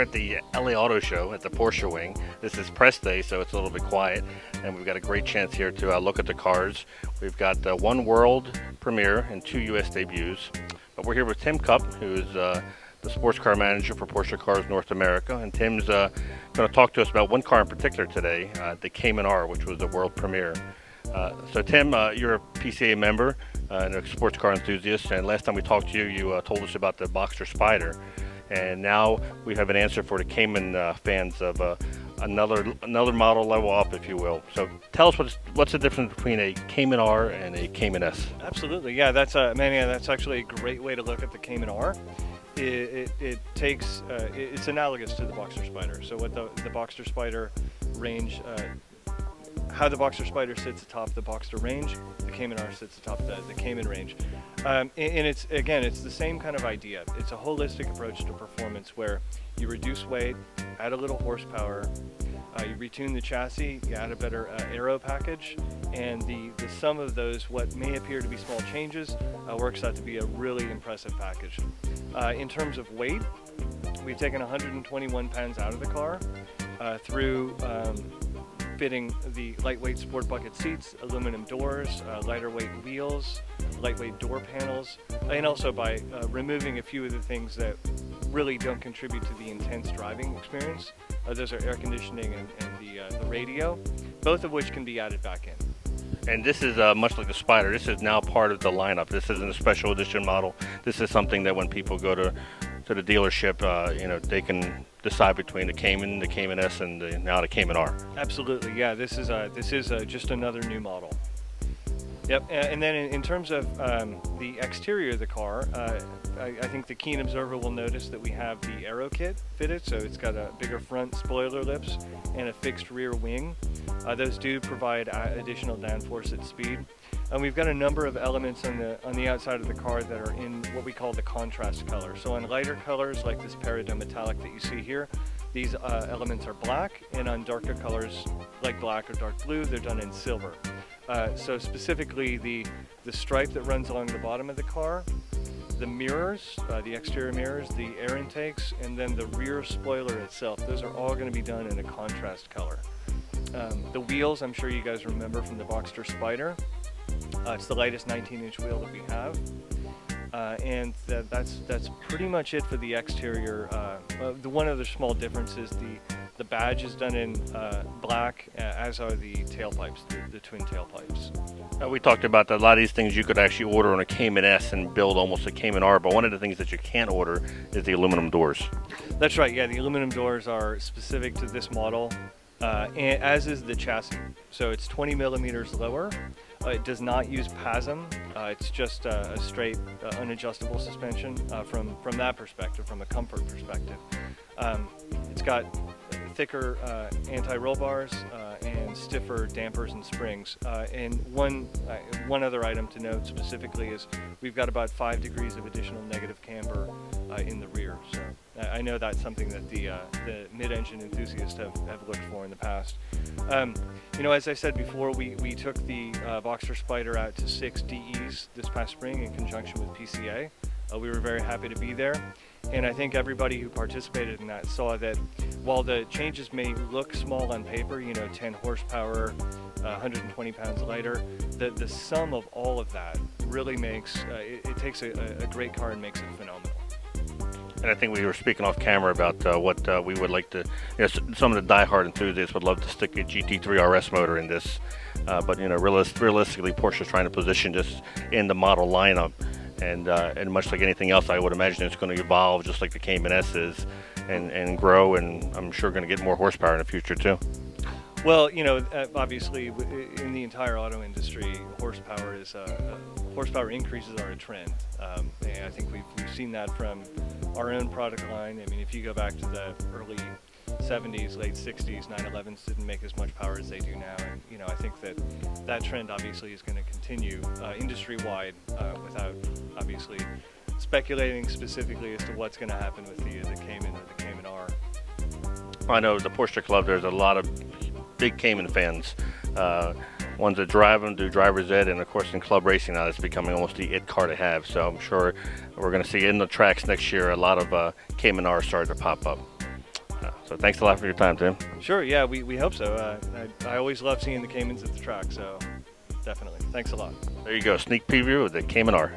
at the LA Auto Show at the Porsche wing. This is press day, so it's a little bit quiet, and we've got a great chance here to look at the cars. We've got one world premiere and 2 U.S. debuts. But we're here with Tim Cupp, who's the sports car manager for Porsche Cars North America, and Tim's going to talk to us about one car in particular today, the Cayman R, which was the world premiere. So Tim, you're a PCA member and a sports car enthusiast, and last time we talked to you, you told us about the Boxster Spider, and now we have an answer for the Cayman fans of another model level up, if you will. So tell us what's the difference between a Cayman R and a Cayman S? Absolutely, yeah. That's actually a great way to look at the Cayman R. It's analogous to the Boxster Spider. So what the Boxster Spider range, how the Boxster Spider sits atop the Boxster range, the Cayman R sits atop the Cayman range. And it's the same kind of idea. It's a holistic approach to performance where you reduce weight, add a little horsepower, you retune the chassis, you add a better aero package, and the sum of those, what may appear to be small changes, works out to be a really impressive package. In terms of weight, we've taken 121 pounds out of the car through fitting the lightweight sport bucket seats, aluminum doors, lighter weight wheels, lightweight door panels, and also by removing a few of the things that really don't contribute to the intense driving experience. Those are air conditioning and the radio, both of which can be added back in. And this is much like the Spider. This is now part of the lineup. This isn't a special edition model. This is something that when people go to the dealership, they can decide between the Cayman S, and now the Cayman R. Absolutely, yeah. This is just another new model. Yep. And then in terms of the exterior of the car, I think the keen observer will notice that we have the aero kit fitted, so it's got a bigger front spoiler lips and a fixed rear wing. Those do provide additional downforce at speed. And we've got a number of elements on the outside of the car that are in what we call the contrast color. So on lighter colors like this peridot metallic that you see here, these elements are black, and on darker colors like black or dark blue, they're done in silver. So specifically the stripe that runs along the bottom of the car, the mirrors, the exterior mirrors, the air intakes, and then the rear spoiler itself, those are all going to be done in a contrast color. The wheels, I'm sure you guys remember from the Boxster Spider. It's the lightest 19-inch wheel that we have. And that's pretty much it for the exterior. The one other small difference is the badge is done in black, as are the tailpipes, the twin tailpipes. We talked about that a lot of these things you could actually order on a Cayman S and build almost a Cayman R, but one of the things that you can't order is the aluminum doors. That's right, yeah, the aluminum doors are specific to this model, and as is the chassis. So it's 20 millimeters lower. It does not use PASM. It's just a straight unadjustable suspension from that perspective, from a comfort perspective. It's got thicker anti-roll bars and stiffer dampers and springs. And one other item to note specifically is we've got about 5 degrees of additional negative camber in the rear. So I know that's something that the mid-engine enthusiasts have looked for in the past. As I said before, we took the Boxster Spider out to 6 DEs this past spring in conjunction with PCA. We were very happy to be there, and I think everybody who participated in that saw that while the changes may look small on paper, 10 horsepower, 120 pounds lighter, the sum of all of that really makes, it takes a great car and makes it phenomenal. And I think we were speaking off camera about what we would like to, some of the diehard enthusiasts would love to stick a GT3 RS motor in this, but realistically, Porsche's trying to position this in the model lineup, and much like anything else, I would imagine it's going to evolve just like the Cayman S is, and grow, and I'm sure going to get more horsepower in the future too. Well, obviously, in the entire auto industry, horsepower increases are a trend. And I think we've seen that from our own product line. I mean, if you go back to the early 70s, late 60s, 911s didn't make as much power as they do now. And, I think that trend obviously is going to continue industry-wide without obviously speculating specifically as to what's going to happen with the Cayman or the Cayman R. I know the Porsche Club, there's a lot of big Cayman fans. Ones that drive them, do driver's ed, and of course in club racing now it's becoming almost the it car to have. So I'm sure we're going to see in the tracks next year a lot of Cayman R starting to pop up. So thanks a lot for your time, Tim. Sure, yeah, we hope so. I always love seeing the Caymans at the track, so definitely. Thanks a lot. There you go, sneak preview of the Cayman R.